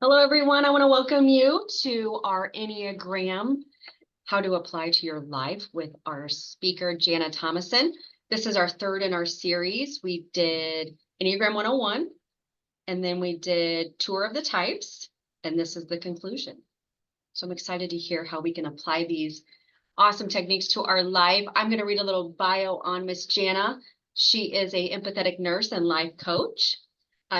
Hello, everyone. I want to welcome you to our Enneagram, How to Apply to Your Life with our speaker, Janna Thomason. This is our third in our series. We did Enneagram 101, and then we did Tour of the Types, and this is the conclusion. So I'm excited to hear how we can apply these awesome techniques to our life. I'm going to read a little bio on Miss Janna. She is an empathetic nurse and life coach.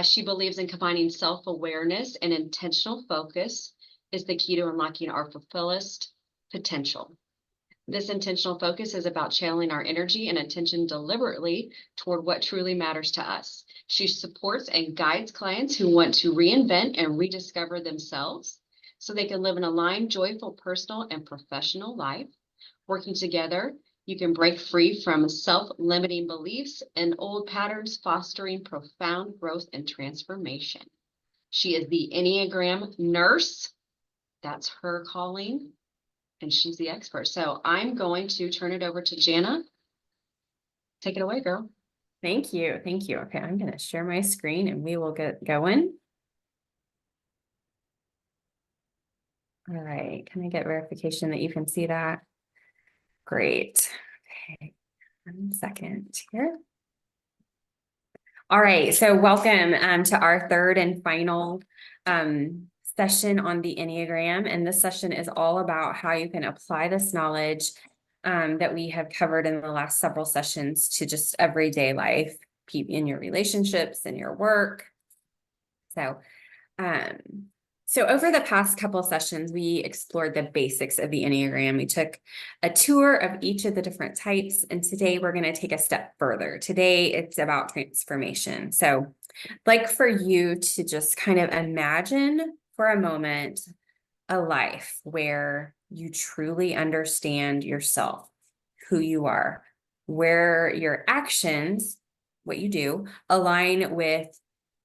She believes in combining self-awareness and intentional focus is the key to unlocking our fullest potential. This intentional focus is about channeling our energy and attention deliberately toward what truly matters to us. She supports and guides clients who want to reinvent and rediscover themselves so they can live an aligned, joyful, personal, and professional life. Working together, you can break free from self-limiting beliefs and old patterns, fostering profound growth and transformation. She is the Enneagram nurse. That's her calling, and she's the expert. So I'm going to turn it over to Janna. Take it away, girl. Thank you. Thank you. Okay, I'm going to share my screen and we will get going. All right. Can I get verification that you can see that? Great. Okay. 1 second here. All right. So welcome to our third and final session on the Enneagram. And this session is all about how you can apply this knowledge that we have covered in the last several sessions to just everyday life, in your relationships, in your work. So over the past couple sessions, we explored the basics of the Enneagram. We took a tour of each of the different types, and today we're going to take a step further. Today, it's about transformation. So I'd like for you to just kind of imagine for a moment a life where you truly understand yourself, who you are, where your actions, what you do, align with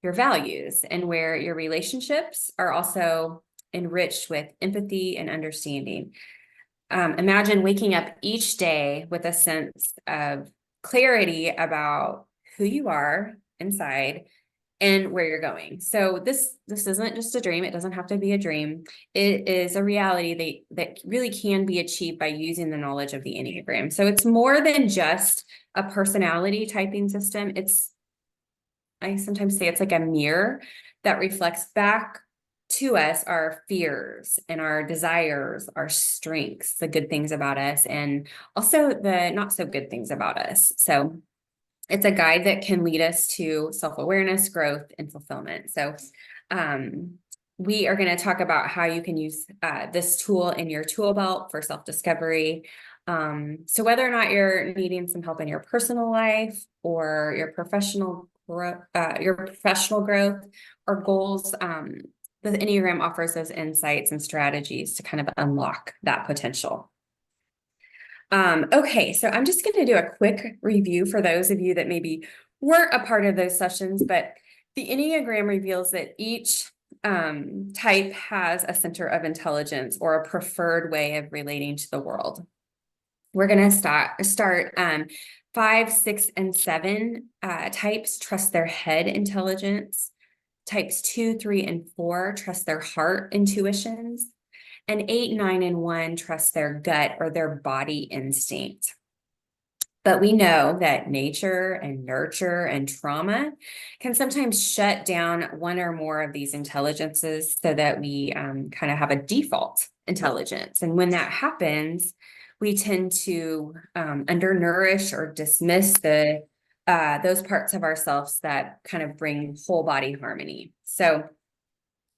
your values, and where your relationships are also enriched with empathy and understanding. Imagine waking up each day with a sense of clarity about who you are inside and where you're going. So this isn't just a dream. It doesn't have to be a dream. It is a reality that really can be achieved by using the knowledge of the Enneagram. So it's more than just a personality typing system. I sometimes say it's like a mirror that reflects back to us our fears and our desires, our strengths, the good things about us, and also the not so good things about us. So it's a guide that can lead us to self-awareness, growth, and fulfillment. So we are going to talk about how you can use this tool in your tool belt for self-discovery. So whether or not you're needing some help in your personal life or your professional growth or goals, the Enneagram offers those insights and strategies to kind of unlock that potential. Okay, so I'm just going to do a quick review for those of you that maybe weren't a part of those sessions, but the Enneagram reveals that each type has a center of intelligence or a preferred way of relating to the world. We're going to start 5, 6, and 7 types trust their head intelligence. Types 2, 3, and 4 trust their heart intuitions. And 8, 9, and 1 trust their gut or their body instinct. But we know that nature and nurture and trauma can sometimes shut down one or more of these intelligences so that we kind of have a default intelligence. And when that happens, we tend to undernourish or dismiss those parts of ourselves that kind of bring whole body harmony. So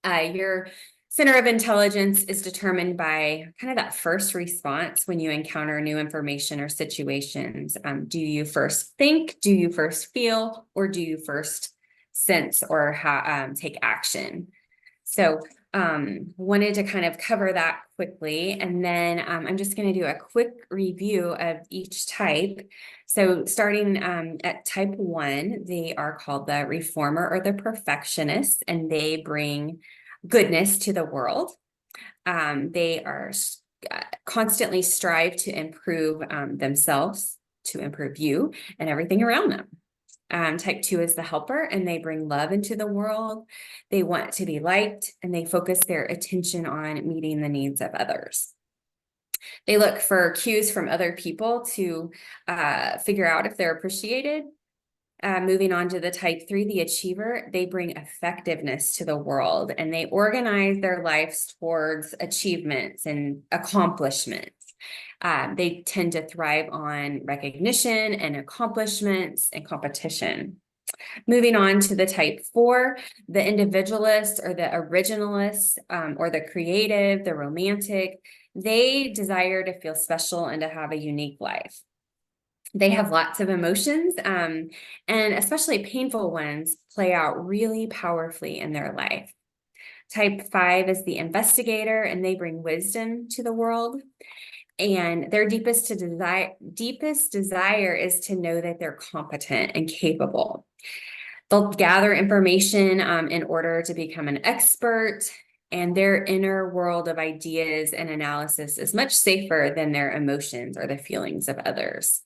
your center of intelligence is determined by kind of that first response when you encounter new information or situations. Do you first think, do you first feel, or do you first sense or take action? So wanted to kind of cover that quickly. And then I'm just going to do a quick review of each type. So starting at type 1, they are called the reformer or the perfectionist, and they bring goodness to the world. They are constantly strive to improve themselves, to improve you and everything around them. Type 2 is the helper, and they bring love into the world. They want to be liked, and they focus their attention on meeting the needs of others. They look for cues from other people to figure out if they're appreciated. Moving on to the type 3, the achiever, they bring effectiveness to the world, and they organize their lives towards achievements and accomplishments. They tend to thrive on recognition and accomplishments and competition. Moving on to the type 4, the individualist or the originalist, or the creative, the romantic, they desire to feel special and to have a unique life. They have lots of emotions, and especially painful ones play out really powerfully in their life. Type 5 is the investigator, and they bring wisdom to the world. And their deepest desire is to know that they're competent and capable. They'll gather information in order to become an expert, and their inner world of ideas and analysis is much safer than their emotions or the feelings of others.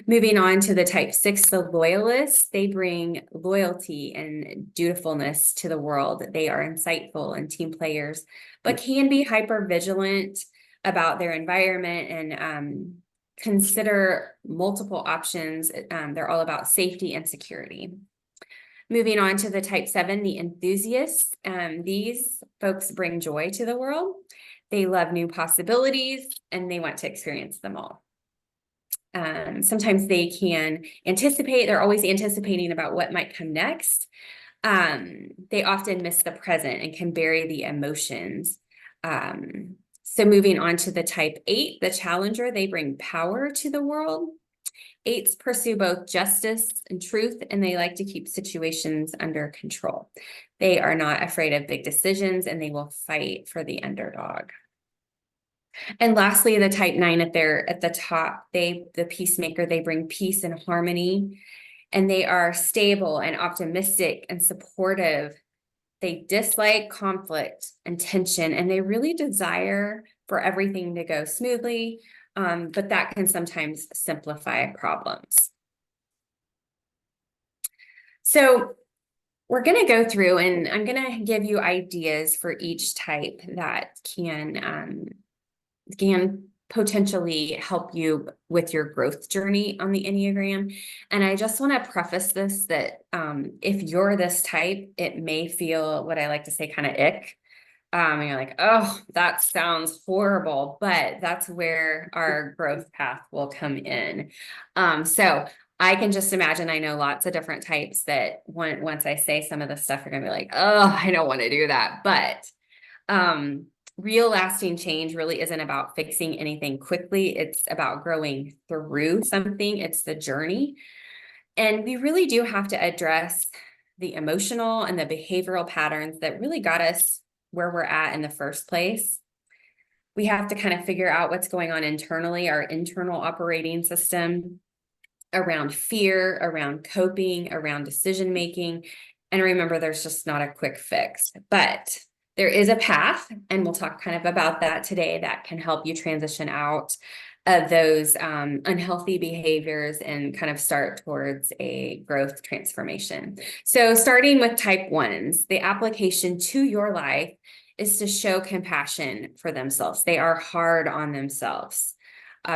Moving on to the type 6, the loyalists, they bring loyalty and dutifulness to the world. They are insightful and team players, but can be hyper vigilant about their environment and consider multiple options. They're all about safety and security. Moving on to the type 7, the enthusiasts. These folks bring joy to the world. They love new possibilities, and they want to experience them all. Sometimes they can anticipate, they're always anticipating about what might come next. They often miss the present and can bury the emotions. So moving on to the type 8, the challenger, they bring power to the world. 8s pursue both justice and truth, and they like to keep situations under control. They are not afraid of big decisions, and they will fight for the underdog. And lastly, the type 9 at the top, the peacemaker, they bring peace and harmony, and they are stable and optimistic and supportive. They dislike conflict and tension, and they really desire for everything to go smoothly, but that can sometimes simplify problems. So we're going to go through, and I'm going to give you ideas for each type that can potentially help you with your growth journey on the Enneagram. And I just want to preface this that if you're this type, it may feel what I like to say kind of ick. And you're like, oh, that sounds horrible, but that's where our growth path will come in. So I can just imagine, I know lots of different types that once I say some of the stuff, you're going to be like, oh, I don't want to do that. But real lasting change really isn't about fixing anything quickly. It's about growing through something. It's the journey. And we really do have to address the emotional and the behavioral patterns that really got us where we're at in the first place. We have to kind of figure out what's going on internally, our internal operating system around fear, around coping, around decision-making. And remember, there's just not a quick fix, but there is a path, and we'll talk kind of about that today, that can help you transition out of those unhealthy behaviors and kind of start towards a growth transformation. So starting with type 1s, the application to your life is to show compassion for themselves. They are hard on themselves.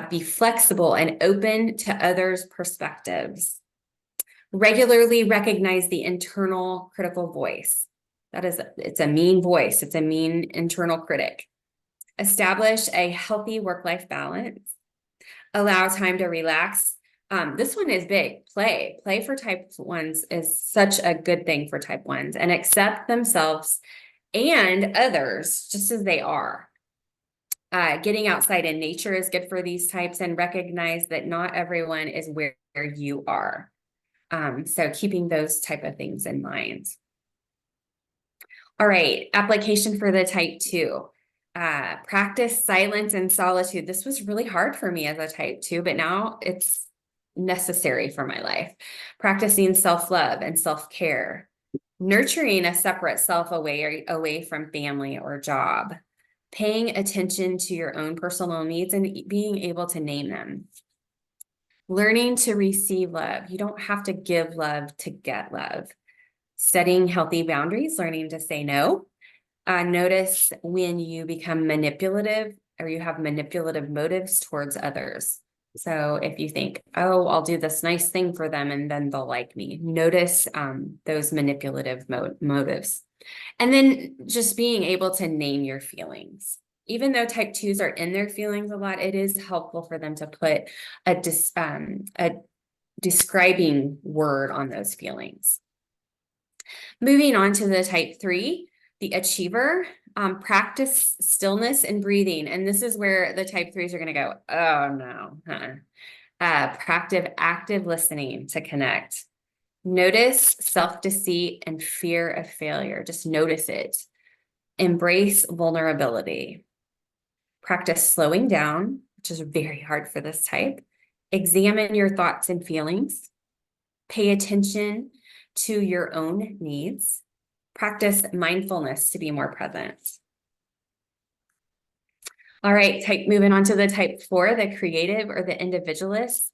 Be flexible and open to others' perspectives. Regularly recognize the internal critical voice. It's a mean voice. It's a mean internal critic. Establish a healthy work-life balance. Allow time to relax. This one is big. Play for type 1s is such a good thing for type 1s, and accept themselves and others just as they are. Getting outside in nature is good for these types, and recognize that not everyone is where you are. So keeping those type of things in mind. All right, application for the type 2. Practice silence and solitude. This was really hard for me as a type 2, but now it's necessary for my life. Practicing self-love and self-care. Nurturing a separate self away from family or job. Paying attention to your own personal needs and being able to name them. Learning to receive love. You don't have to give love to get love. Setting healthy boundaries, learning to say no. Notice when you become manipulative or you have manipulative motives towards others. So if you think, oh, I'll do this nice thing for them and then they'll like me, notice those manipulative motives. And then just being able to name your feelings. Even though type 2s are in their feelings a lot, it is helpful for them to put a describing word on those feelings. Moving on to the type 3, the achiever, practice stillness and breathing. And this is where the type 3s are going to go, oh no. Practice active listening to connect. Notice self-deceit and fear of failure. Just notice it. Embrace vulnerability. Practice slowing down, which is very hard for this type. Examine your thoughts and feelings. Pay attention to your own needs. Practice mindfulness to be more present. All right, moving on to the type 4, the creative or the individualist.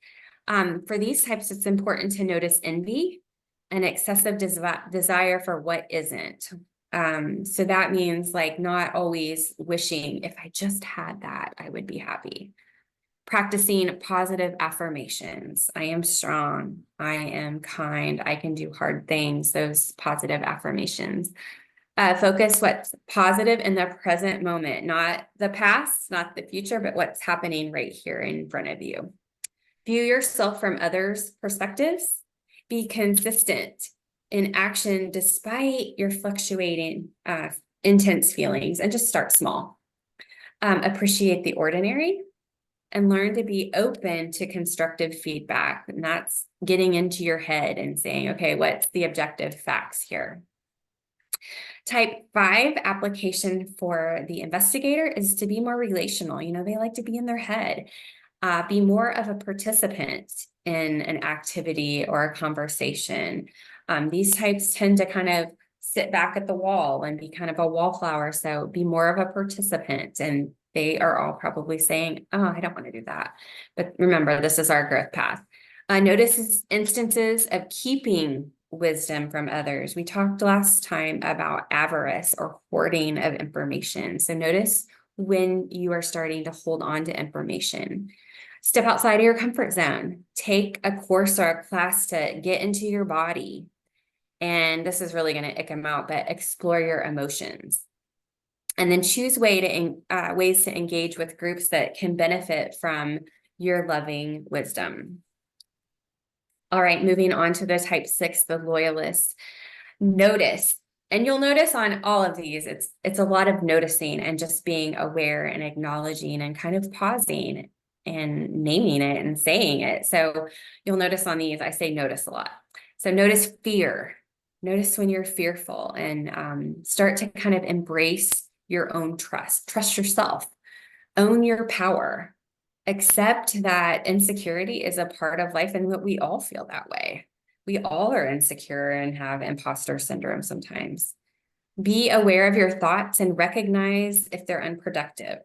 For these types, it's important to notice envy and excessive desire for what isn't. So that means like not always wishing, if I just had that, I would be happy. Practicing positive affirmations. I am strong. I am kind. I can do hard things. Those positive affirmations. Focus what's positive in the present moment, not the past, not the future, but what's happening right here in front of you. View yourself from others' perspectives. Be consistent in action despite your fluctuating intense feelings, and just start small. Appreciate the ordinary and learn to be open to constructive feedback. And that's getting into your head and saying, okay, what's the objective facts here? Type 5 application for the investigator is to be more relational. They like to be in their head. Be more of a participant in an activity or a conversation. These types tend to kind of sit back at the wall and be kind of a wallflower. So be more of a participant, and they are all probably saying, oh, I don't want to do that. But remember, this is our growth path. Notice instances of keeping wisdom from others. We talked last time about avarice or hoarding of information. So notice when you are starting to hold on to information. Step outside of your comfort zone. Take a course or a class to get into your body. And this is really going to ick them out, but explore your emotions. And then choose ways to engage with groups that can benefit from your loving wisdom. All right, moving on to the type 6, the loyalist. Notice, and you'll notice on all of these, it's a lot of noticing and just being aware and acknowledging and kind of pausing and naming it and saying it. So you'll notice on these, I say notice a lot. So notice fear. Notice when you're fearful, and start to kind of embrace your own trust. Trust yourself. Own your power. Accept that insecurity is a part of life, and that we all feel that way. We all are insecure and have imposter syndrome sometimes. Be aware of your thoughts and recognize if they're unproductive.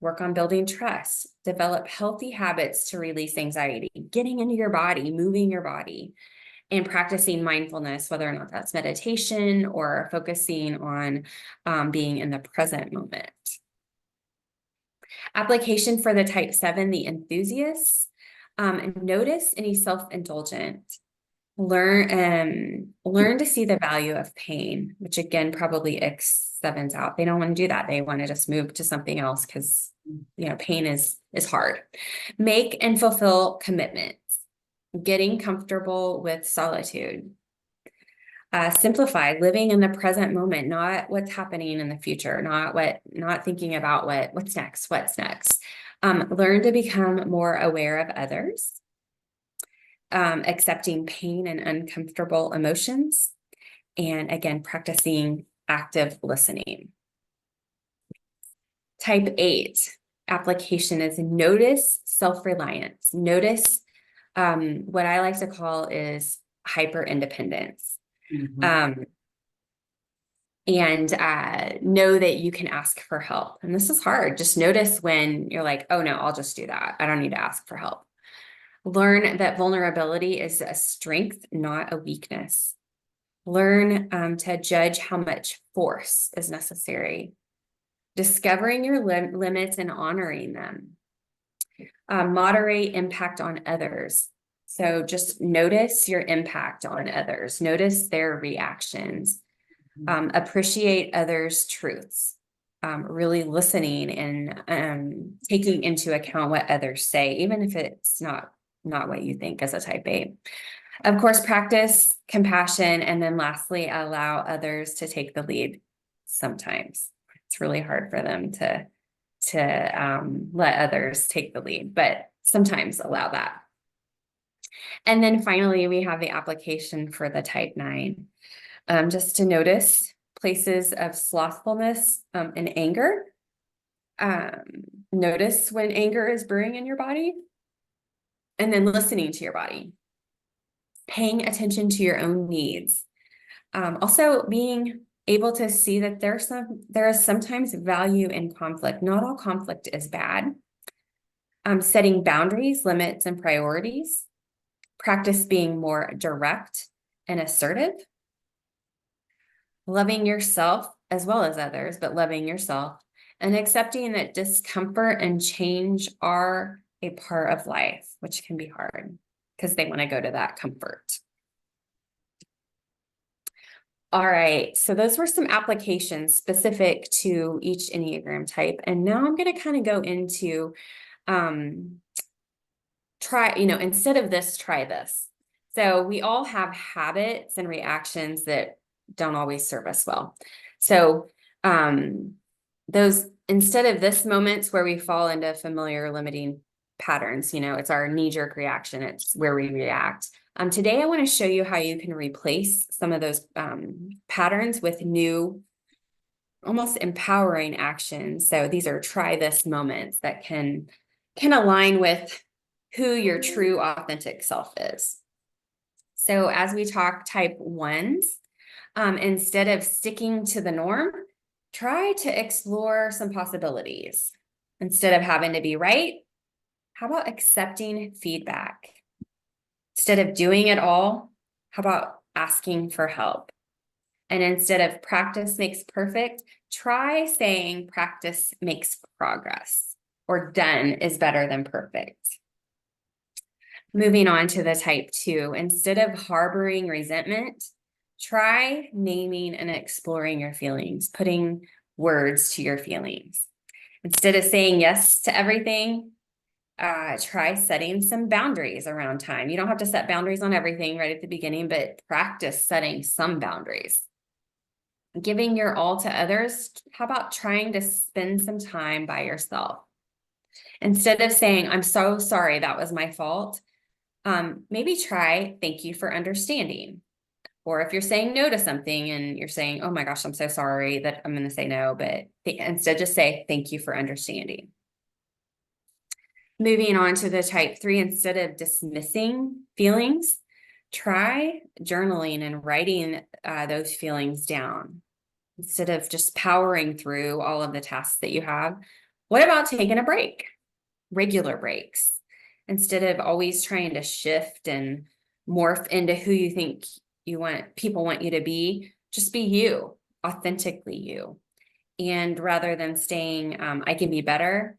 Work on building trust. Develop healthy habits to release anxiety. Getting into your body, moving your body, and practicing mindfulness, whether or not that's meditation or focusing on being in the present moment. Application for the type 7, the enthusiasts. Notice any self-indulgent. Learn to see the value of pain, which again probably X7s out. They don't want to do that. They want to just move to something else because pain is hard. Make and fulfill commitments. Getting comfortable with solitude. Simplify, living in the present moment, not what's happening in the future, not thinking about what's next. Learn to become more aware of others. Accepting pain and uncomfortable emotions, and again, practicing active listening. Type 8 application is notice self-reliance. Notice what I like to call is hyper-independence. Mm-hmm. And know that you can ask for help. And this is hard. Just notice when you're like, oh no, I'll just do that. I don't need to ask for help. Learn that vulnerability is a strength, not a weakness. Learn to judge how much force is necessary. Discovering your limits and honoring them. Moderate impact on others. So just notice your impact on others. Notice their reactions. Appreciate others' truths. Really listening and taking into account what others say, even if it's not what you think as a type A. Of course, practice compassion, and then lastly, allow others to take the lead. Sometimes it's really hard for them to let others take the lead, but sometimes allow that. And then finally, we have the application for the type 9. Just to notice places of slothfulness and anger. Notice when anger is brewing in your body, and then listening to your body. Paying attention to your own needs. Also being able to see that there is sometimes value in conflict. Not all conflict is bad. Setting boundaries, limits, and priorities. Practice being more direct and assertive. Loving yourself as well as others, but loving yourself, and accepting that discomfort and change are a part of life, which can be hard because they want to go to that comfort. All right, so those were some applications specific to each Enneagram type. And now I'm going to kind of go into instead of this, try this. So we all have habits and reactions that don't always serve us well. So those, instead of this moments where we fall into familiar limiting patterns, it's our knee-jerk reaction, it's where we react. Today, I want to show you how you can replace some of those patterns with new, almost empowering actions. So these are try this moments that can align with who your true authentic self is. So as we talk type 1s, instead of sticking to the norm, try to explore some possibilities. Instead of having to be right, how about accepting feedback? Instead of doing it all, how about asking for help? And instead of practice makes perfect, try saying practice makes progress, or done is better than perfect. Moving on to the type 2, instead of harboring resentment, try naming and exploring your feelings, putting words to your feelings. Instead of saying yes to everything, try setting some boundaries around time. You don't have to set boundaries on everything right at the beginning, but practice setting some boundaries. Giving your all to others, how about trying to spend some time by yourself? Instead of saying, I'm so sorry, that was my fault, maybe try, thank you for understanding. Or if you're saying no to something and you're saying, oh my gosh, I'm so sorry that I'm going to say no, but instead just say, thank you for understanding. Moving on to the type 3, instead of dismissing feelings, try journaling and writing those feelings down. Instead of just powering through all of the tasks that you have, what about taking a break? Regular breaks. Instead of always trying to shift and morph into who you think people want you to be, just be you, authentically you. And rather than saying, I can be better,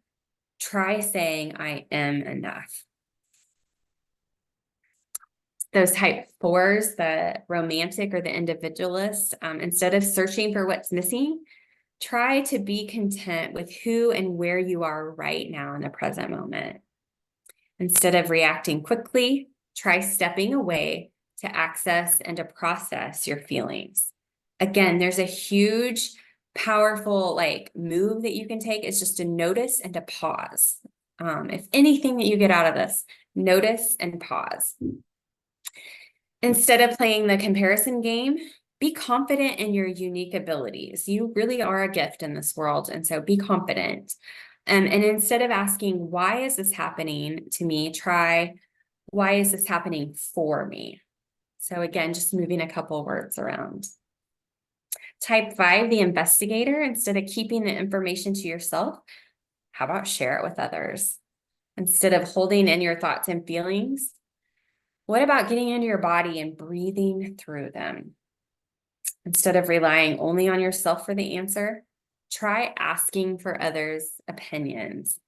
try saying, I am enough. Those type 4s, the romantic or the individualist, instead of searching for what's missing, try to be content with who and where you are right now in the present moment. Instead of reacting quickly, try stepping away to access and to process your feelings. Again, there's a huge, powerful move that you can take is just to notice and to pause. If anything that you get out of this, notice and pause. Instead of playing the comparison game, be confident in your unique abilities. You really are a gift in this world, and so be confident. And instead of asking, why is this happening to me, try, why is this happening for me? So again, just moving a couple words around. Type 5, the investigator, instead of keeping the information to yourself, how about share it with others? Instead of holding in your thoughts and feelings, what about getting into your body and breathing through them? Instead of relying only on yourself for the answer, try asking for others' opinions.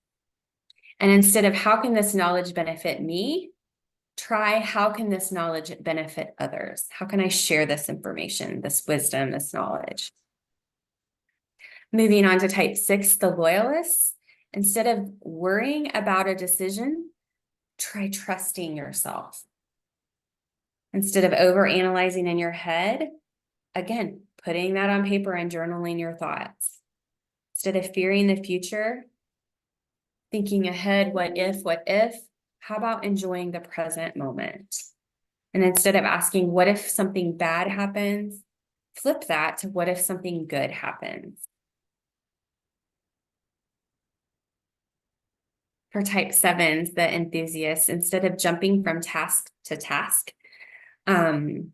And instead of how can this knowledge benefit me, try how can this knowledge benefit others? How can I share this information, this wisdom, this knowledge? Moving on to type 6, the loyalists. Instead of worrying about a decision, try trusting yourself. Instead of overanalyzing in your head, again, putting that on paper and journaling your thoughts. Instead of fearing the future, thinking ahead, what if, how about enjoying the present moment? And instead of asking, what if something bad happens, flip that to what if something good happens? For type 7s, the enthusiasts, instead of jumping from task to task, and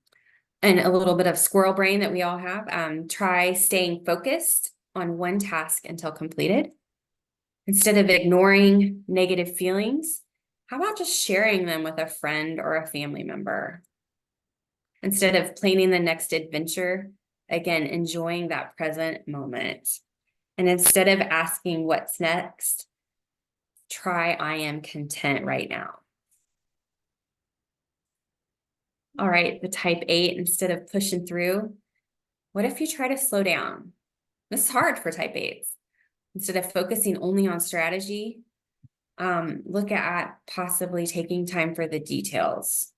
a little bit of squirrel brain that we all have, try staying focused on one task until completed. Instead of ignoring negative feelings, how about just sharing them with a friend or a family member? Instead of planning the next adventure, again, enjoying that present moment. And instead of asking what's next, try I am content right now. All right, the type 8, instead of pushing through, what if you try to slow down? This is hard for type 8s. Instead of focusing only on strategy, look at possibly taking time for the details.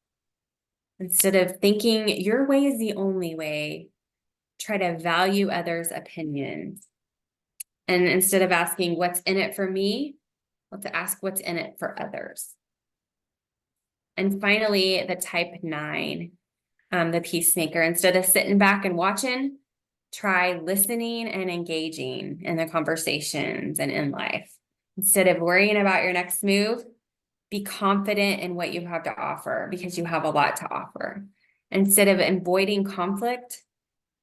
Instead of thinking your way is the only way, try to value others' opinions. And instead of asking what's in it for me, let's ask what's in it for others. And finally, the type 9, the peacemaker, instead of sitting back and watching, try listening and engaging in the conversations and in life. Instead of worrying about your next move, be confident in what you have to offer because you have a lot to offer. Instead of avoiding conflict,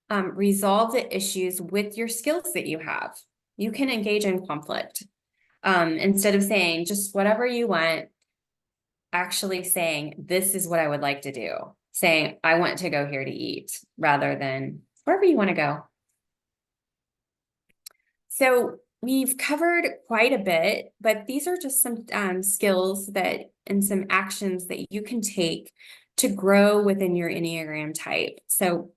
resolve the issues with your skills that you have. You can engage in conflict. Instead of saying just whatever you want, actually saying, this is what I would like to do. Saying, I want to go here to eat rather than wherever you want to go. So we've covered quite a bit, but these are just some skills that and some actions that you can take to grow within your Enneagram type. So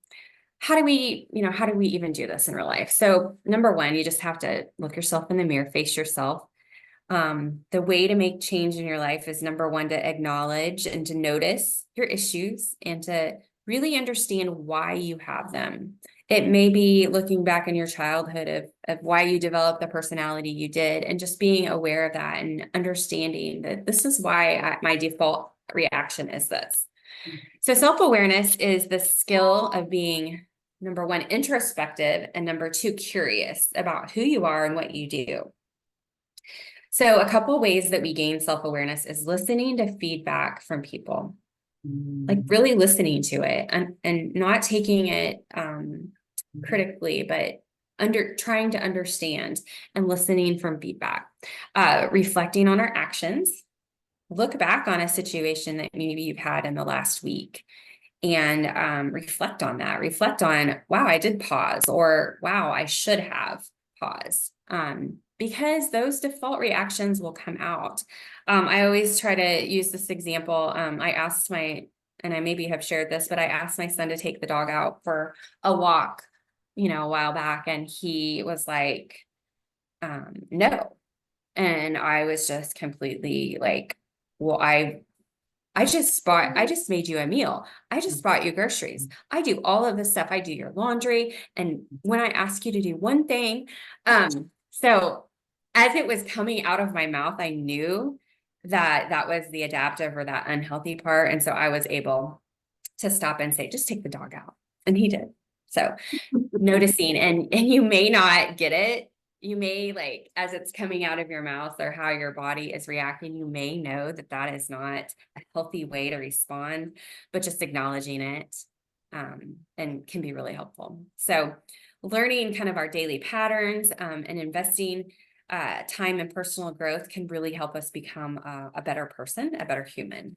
how do we even do this in real life? So number one, you just have to look yourself in the mirror, face yourself. The way to make change in your life is number one, to acknowledge and to notice your issues and to really understand why you have them. It may be looking back in your childhood of why you developed the personality you did and just being aware of that and understanding that this is why my default reaction is this. So self-awareness is the skill of being, number one, introspective, and number two, curious about who you are and what you do. So a couple of ways that we gain self-awareness is listening to feedback from people, like really listening to it and not taking it critically, but trying to understand and listening from feedback, reflecting on our actions, look back on a situation that maybe you've had in the last week and reflect on that. Reflect on, wow, I did pause, or wow, I should have paused. Because those default reactions will come out. I always try to use this example. I asked and I maybe have shared this, but I asked my son to take the dog out for a walk, a while back, and he was like, no. And I was just completely like, well, I just made you a meal. I just bought you groceries. I do all of this stuff. I do your laundry. And when I ask you to do one thing, so as it was coming out of my mouth, I knew that that was the adaptive or that unhealthy part. And so I was able to stop and say, just take the dog out. And he did. So noticing, and you may not get it. You may, like, as it's coming out of your mouth or how your body is reacting, you may know that that is not a healthy way to respond, but just acknowledging it and can be really helpful. So learning kind of our daily patterns and investing time and personal growth can really help us become a better person, a better human.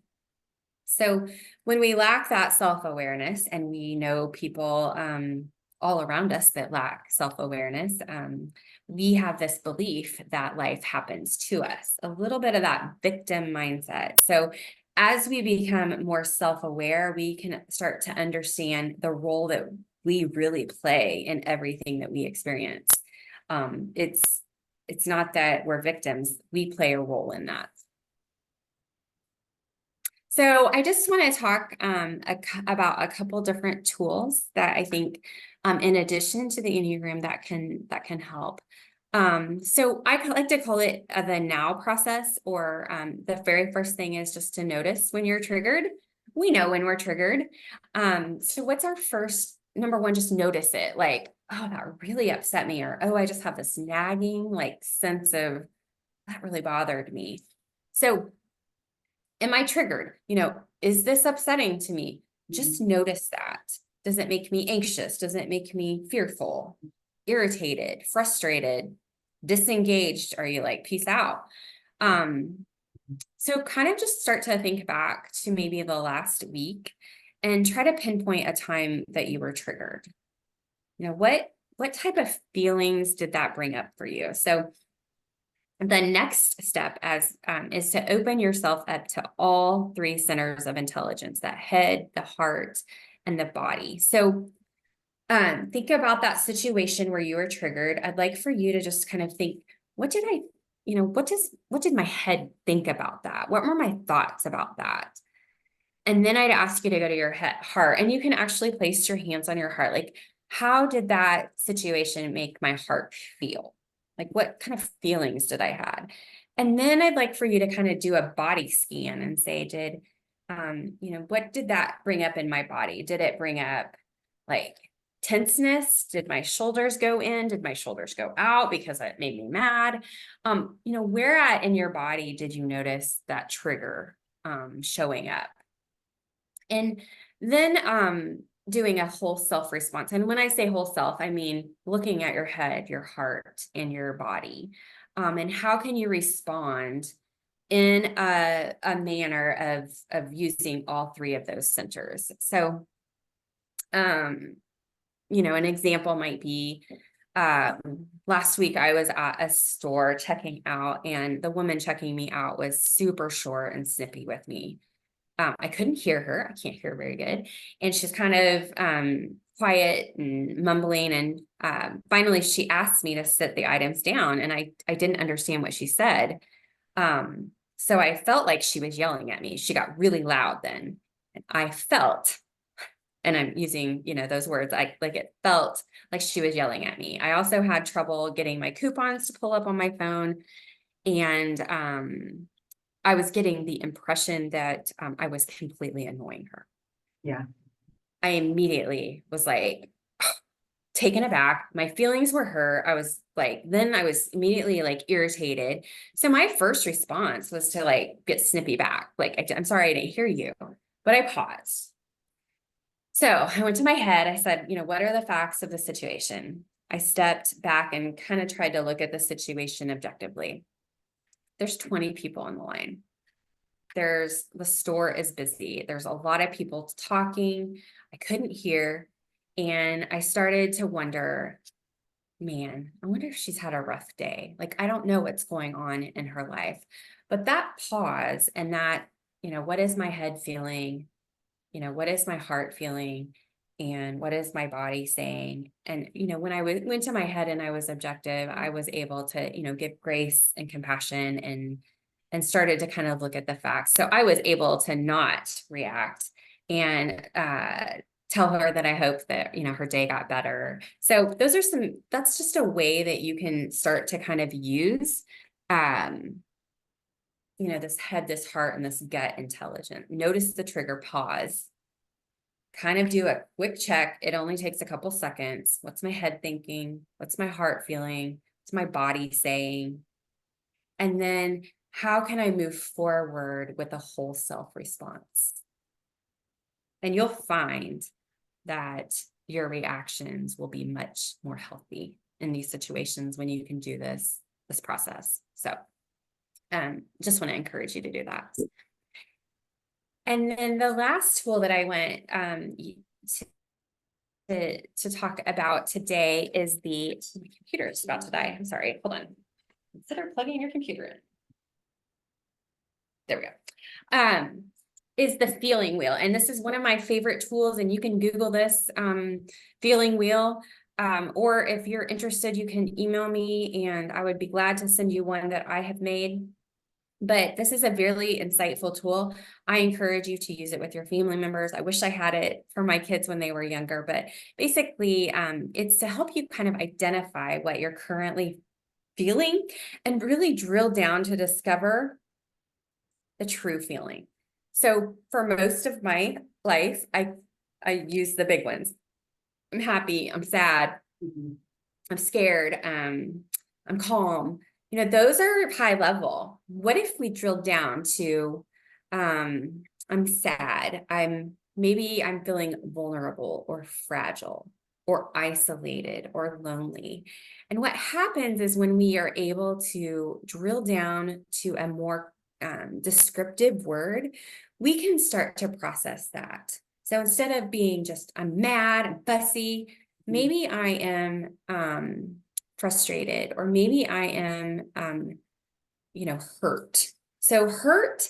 So when we lack that self-awareness, and we know people all around us that lack self-awareness, we have this belief that life happens to us, a little bit of that victim mindset. So as we become more self-aware, we can start to understand the role that we really play in everything that we experience. It's not that we're victims, we play a role in that. So I just want to talk about a couple different tools that I think, in addition to the Enneagram, that can help. So I like to call it the now process, or the very first thing is just to notice when you're triggered. We know when we're triggered. So what's our first, number one, just notice it, like, oh, that really upset me, or oh, I just have this nagging like sense of that really bothered me. So am I triggered? Is this upsetting to me? Just notice that. Does it make me anxious? Does it make me fearful, irritated, frustrated, disengaged? Are you like, peace out? So kind of just start to think back to maybe the last week and try to pinpoint a time that you were triggered. What type of feelings did that bring up for you? So the next step is to open yourself up to all three centers of intelligence: that head, the heart, and the body. So think about that situation where you were triggered. I'd like for you to just kind of think, what did my head think about that? What were my thoughts about that? And then I'd ask you to go to your heart, and you can actually place your hands on your heart. Like, how did that situation make my heart feel? Like, what kind of feelings did I have? And then I'd like for you to kind of do a body scan and say, what did that bring up in my body? Did it bring up like tenseness? Did my shoulders go in? Did my shoulders go out because it made me mad? Where at in your body did you notice that trigger showing up? And then doing a whole self response. And when I say whole self, I mean looking at your head, your heart, and your body. And how can you respond in a manner of using all three of those centers? So, an example might be, last week I was at a store checking out, and the woman checking me out was super short and snippy with me. I couldn't hear her. I can't hear very good. And she's kind of quiet and mumbling. And finally, she asked me to sit the items down, and I didn't understand what she said. So I felt like she was yelling at me. She got really loud then. And I felt, and I'm using, those words, it felt like she was yelling at me. I also had trouble getting my coupons to pull up on my phone. And I was getting the impression that I was completely annoying her. Yeah. I immediately was like taken aback. My feelings were hurt. Then I was immediately like irritated. So my first response was to like get snippy back. Like, I'm sorry, I didn't hear you, but I paused. So I went to my head. I said, what are the facts of the situation? I stepped back and kind of tried to look at the situation objectively. There's 20 people on the line. The store is busy. There's a lot of people talking. I couldn't hear. And I started to wonder, man, I wonder if she's had a rough day. Like, I don't know what's going on in her life. But that pause and that, what is my head feeling? What is my heart feeling? And what is my body saying? And, when I went to my head and I was objective, I was able to, give grace and compassion and started to kind of look at the facts. So I was able to not react and tell her that I hope that, her day got better. So that's just a way that you can start to kind of use, this head, this heart, and this gut intelligence. Notice the trigger, pause, kind of do a quick check. It only takes a couple seconds. What's my head thinking? What's my heart feeling? What's my body saying? And then how can I move forward with a whole self response? And you'll find that your reactions will be much more healthy in these situations when you can do this this process. So just want to encourage you to do that. And then the last tool that I went to talk about today is my computer is about to die. I'm sorry. Hold on. Consider plugging your computer in. There we go. Is the feeling wheel. And this is one of my favorite tools, and you can Google this feeling wheel. Or if you're interested, you can email me and I would be glad to send you one that I have made. But this is a really insightful tool. I encourage you to use it with your family members. I wish I had it for my kids when they were younger, but basically it's to help you kind of identify what you're currently feeling and really drill down to discover the true feeling. So for most of my life, I use the big ones. I'm happy, I'm sad, I'm scared, I'm calm. You know, those are high level. What if we drill down to, I'm sad, maybe I'm feeling vulnerable or fragile or isolated or lonely. And what happens is when we are able to drill down to a more descriptive word, we can start to process that. So instead of being just, I'm mad, I'm fussy, maybe I am frustrated, or maybe I am, hurt. So hurt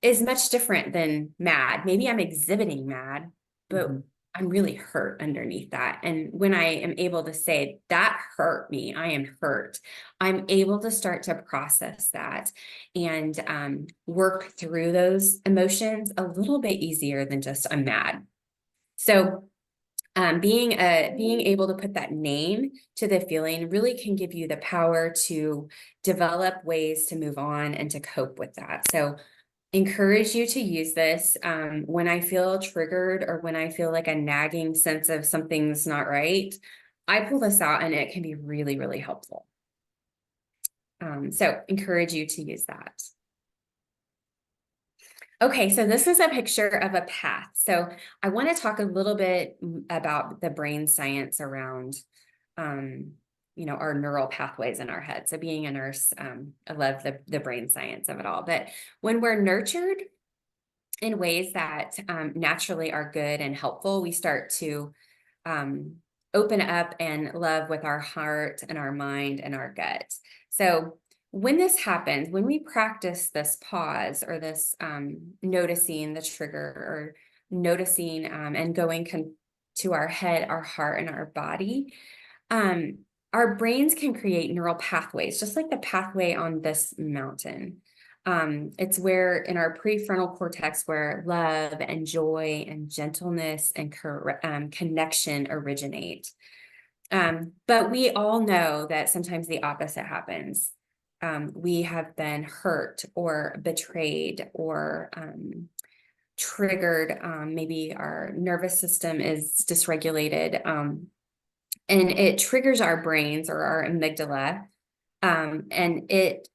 is much different than mad. Maybe I'm exhibiting mad, but I'm really hurt underneath that. And when I am able to say that hurt me, I am hurt, I'm able to start to process that and work through those emotions a little bit easier than just I'm mad. So being able to put that name to the feeling really can give you the power to develop ways to move on and to cope with that. So encourage you to use this when I feel triggered or when I feel like a nagging sense of something's not right. I pull this out and it can be really, really helpful. So encourage you to use that. Okay, so this is a picture of a path. So I want to talk a little bit about the brain science around, our neural pathways in our head. So being a nurse, I love the brain science of it all. But when we're nurtured in ways that naturally are good and helpful, we start to open up and love with our heart and our mind and our gut. So when this happens, when we practice this pause or this noticing the trigger or noticing and going to our head, our heart, and our body, our brains can create neural pathways, just like the pathway on this mountain. It's where in our prefrontal cortex where love and joy and gentleness and connection originate. But we all know that sometimes the opposite happens. We have been hurt or betrayed or triggered. Maybe our nervous system is dysregulated, and it triggers our brains or our amygdala, and it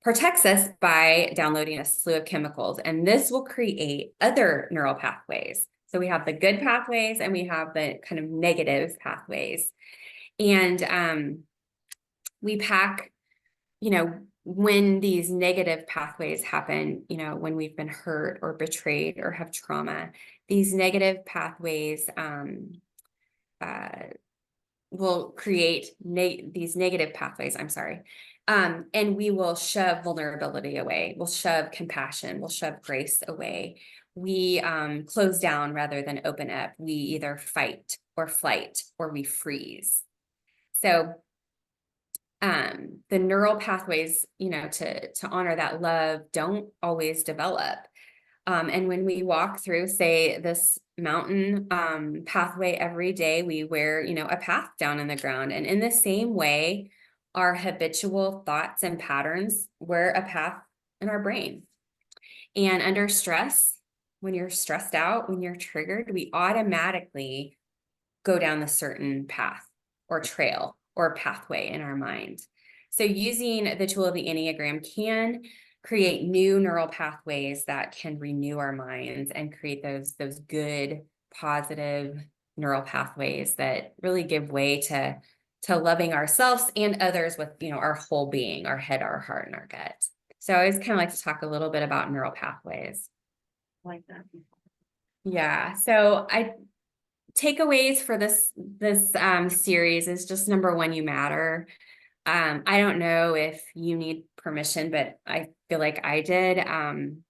protects us by downloading a slew of chemicals, and this will create other neural pathways. So we have the good pathways and we have the kind of negative pathways, and we pack, when these negative pathways happen, when we've been hurt or betrayed or have trauma, these negative pathways will create these negative pathways, and we will shove vulnerability away. We'll shove compassion. We'll shove grace away. We close down rather than open up. We either fight or flight or we freeze. So the neural pathways, to honor that love don't always develop. And when we walk through, say, this mountain pathway every day, we wear, a path down in the ground. And in the same way, our habitual thoughts and patterns wear a path in our brain. And under stress, when you're stressed out, when you're triggered, we automatically go down the certain path or trail or pathway in our mind. So using the tool of the Enneagram can create new neural pathways that can renew our minds and create those good, positive neural pathways that really give way to to loving ourselves and others with, our whole being, our head, our heart, and our gut. So I always kind of like to talk a little bit about neural pathways. Like that. Yeah. So takeaways for this series is just number one, you matter. I don't know if you need permission, but I feel like I did.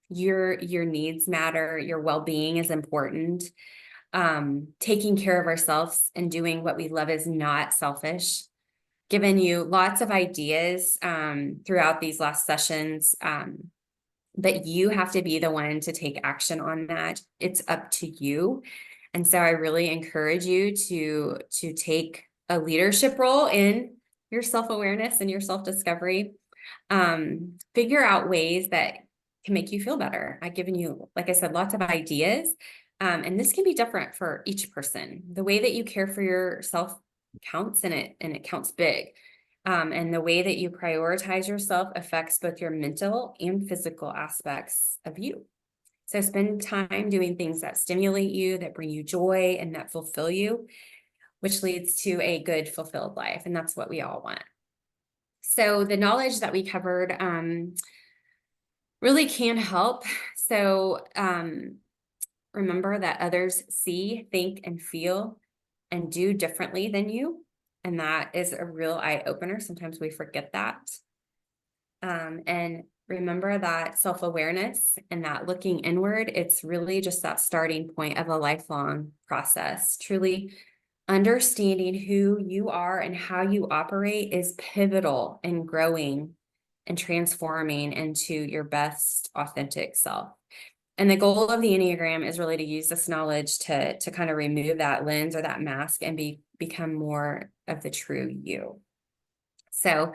Your needs matter. Your well-being is important. Taking care of ourselves and doing what we love is not selfish. Given you lots of ideas throughout these last sessions, but you have to be the one to take action on that. It's up to you. And so I really encourage you to take a leadership role in your self-awareness and your self-discovery. Figure out ways that can make you feel better. I've given you, like I said, lots of ideas. And this can be different for each person. The way that you care for yourself counts, and it counts big. And the way that you prioritize yourself affects both your mental and physical aspects of you. So spend time doing things that stimulate you, that bring you joy, and that fulfill you, which leads to a good, fulfilled life. And that's what we all want. So the knowledge that we covered really can help. So remember that others see, think, and feel and do differently than you. And that is a real eye opener. Sometimes we forget that. And remember that self-awareness and that looking inward, it's really just that starting point of a lifelong process. Truly understanding who you are and how you operate is pivotal in growing and transforming into your best authentic self. And the goal of the Enneagram is really to use this knowledge to kind of remove that lens or that mask and become more of the true you. So,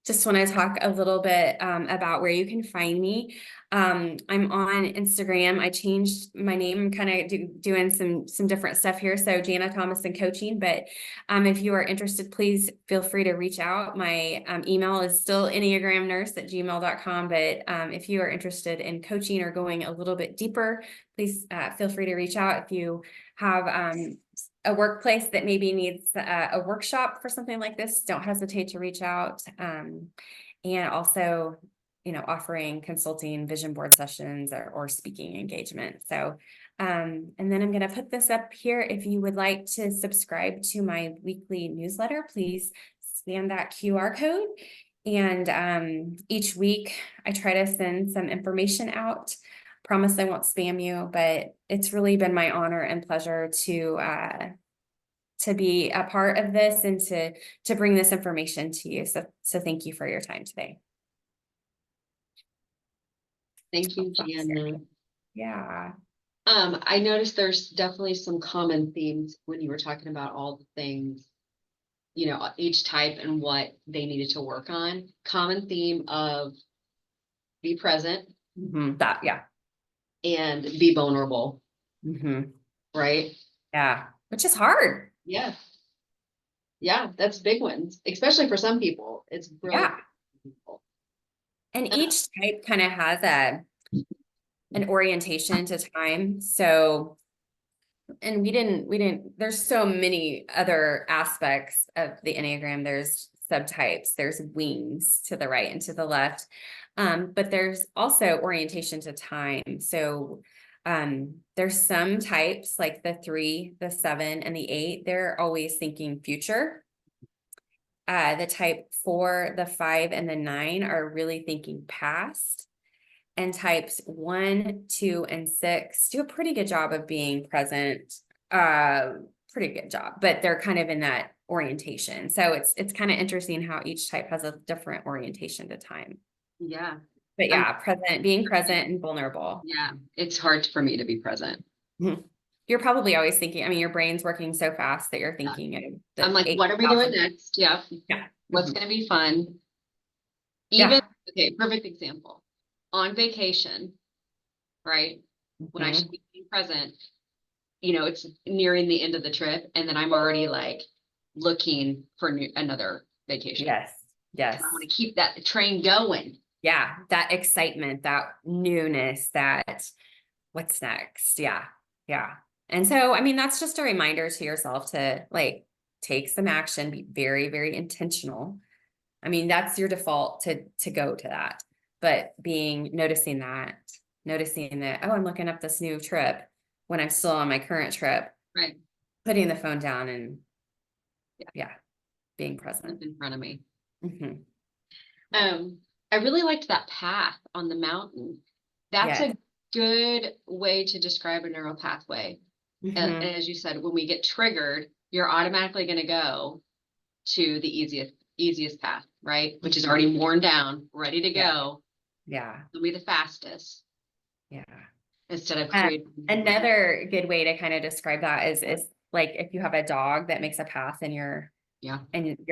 just want to talk a little bit about where you can find me. I'm on Instagram. I changed my name. I'm kind of doing some different stuff here. So Janna Thomason Coaching. But if you are interested, please feel free to reach out. My email is still enneagramnurse@gmail.com. But if you are interested in coaching or going a little bit deeper, please feel free to reach out. If you have a workplace that maybe needs a workshop for something like this, don't hesitate to reach out. And also, offering consulting, vision board sessions or speaking engagement. So, and then I'm going to put this up here. If you would like to subscribe to my weekly newsletter, please scan that QR code. And each week I try to send some information out. Promise I won't spam you, but it's really been my honor and pleasure to be a part of this and to bring this information to you. So thank you for your time today. Thank you, Janna. Yeah. I noticed there's definitely some common themes when you were talking about all the things, each type and what they needed to work on. Common theme of be present. Yeah. And be vulnerable. Right? Yeah. Which is hard. Yeah. Yeah, that's big ones, especially for some people. It's really people. And each type kind of has an orientation to time. So, and we didn't, there's so many other aspects of the Enneagram. There's subtypes, there's wings to the right and to the left. But there's also orientation to time. So there's some types like the 3, the 7, and the 8, they're always thinking future. The type 4, the 5, and the 9 are really thinking past. And types 1, 2, and 6 do a pretty good job of being present. Pretty good job, but they're kind of in that orientation. So it's kind of interesting how each type has a different orientation to time. Yeah. But yeah, being present and vulnerable. Yeah, it's hard for me to be present. You're probably always thinking, your brain's working so fast that you're thinking. I'm like, what are we doing next? Yeah. What's going to be fun? Okay, perfect example. On vacation, right? When I should be present, it's nearing the end of the trip, and then I'm already like looking for another vacation. Yes. I want to keep that train going. Yeah, that excitement, that newness, that what's next. Yeah. And so, that's just a reminder to yourself to take some action, be very, very intentional. I mean, that's your default to go to that. But noticing that, oh, I'm looking up this new trip when I'm still on my current trip, Right. putting the phone down and being present. In front of me. Mhm. I really liked that path on the mountain. That's Yes. a good way to describe a neural pathway. Mhm. As you said, when we get triggered, you're automatically going to go to the easiest path, right? Which is already worn down, ready to Yeah. go. Yeah. It'll be the fastest Yeah. instead of creating. Another good way to kind of describe that is like if you have a dog that makes a path in your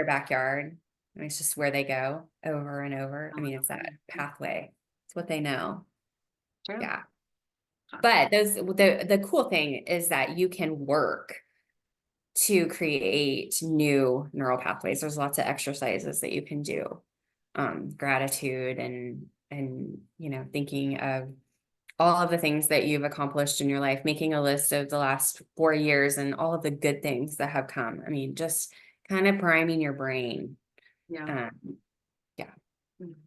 backyard, and it's just where they go over and over. I mean, it's that pathway. It's what they know. True. Yeah. But the cool thing is that you can work to create new neural pathways. There's lots of exercises that you can do. Gratitude and thinking of all of the things that you've accomplished in your life, making a list of the last 4 years and all of the good things that have come. I mean, just kind of priming your brain. Yeah.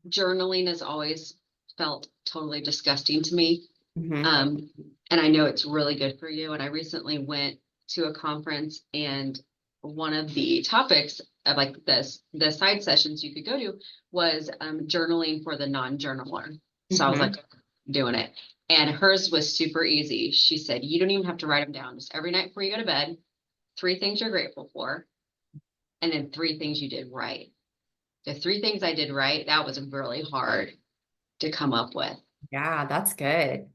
Journaling has always felt totally disgusting to me. Mm-hmm. And I know it's really good for you. And I recently went to a conference, and one of the topics of like the side sessions you could go to was journaling for the non-journaler. So I was like doing it. And hers was super easy. She said, you don't even have to write them down. Just every night before you go to bed, 3 things you're grateful for, and then 3 things you did right. The 3 things I did right, that was really hard to come up with. Yeah, that's good.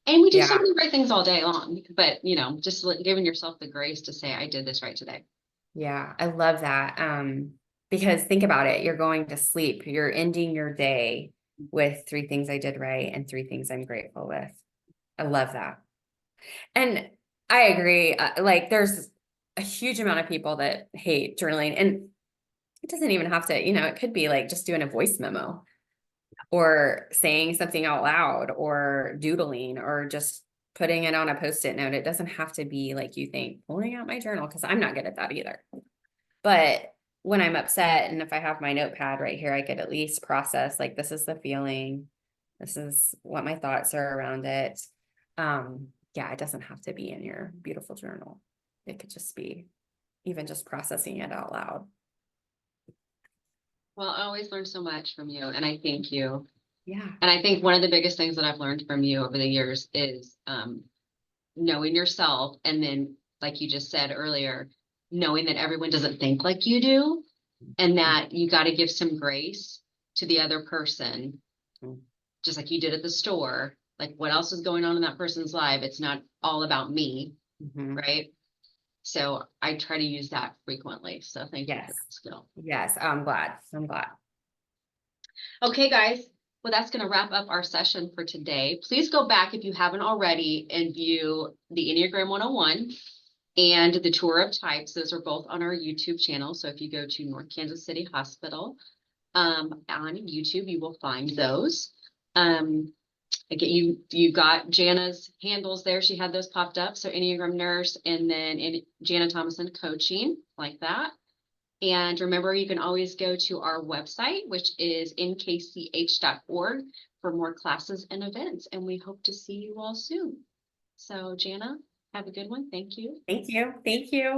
And we do so Yeah. many great things all day long, but just giving yourself the grace to say, I did this right today. Yeah, I love that. Because think about it, you're going to sleep, you're ending your day with 3 things I did right and 3 things I'm grateful with. I love that. And I agree. Like there's a huge amount of people that hate journaling, and it doesn't even have to, it could be like just doing a voice memo or saying something out loud or doodling or just putting it on a post-it note. It doesn't have to be like you think, pulling out my journal, because I'm not good at that either. But when I'm upset and if I have my notepad right here, I could at least process like, this is the feeling. This is what my thoughts are around it. Yeah, it doesn't have to be in your beautiful journal. It could just be even just processing it out loud. Well, I always learn so much from you, and I thank you. Yeah. And I think one of the biggest things that I've learned from you over the years is knowing yourself. And then, like you just said earlier, knowing that everyone doesn't think like you do, and that you got to give some grace to the other person, just like you did at the store. Like, what else is going on in that person's life? It's not all about me, right? So I try to use that frequently. So thank you for that skill. Yes, I'm glad. Okay, guys. Well, that's going to wrap up our session for today. Please go back if you haven't already and view the Enneagram 101 and the Tour of Types. Those are both on our YouTube channel. So if you go to North Kansas City Hospital on YouTube, you will find those. Again, you got Janna's handles there. She had those popped up. So Enneagram Nurse, and then Janna Thomason Coaching, like that. And remember, you can always go to our website, which is nkch.org, for more classes and events. And we hope to see you all soon. So Janna, have a good one. Thank you. Thank you. Thank you.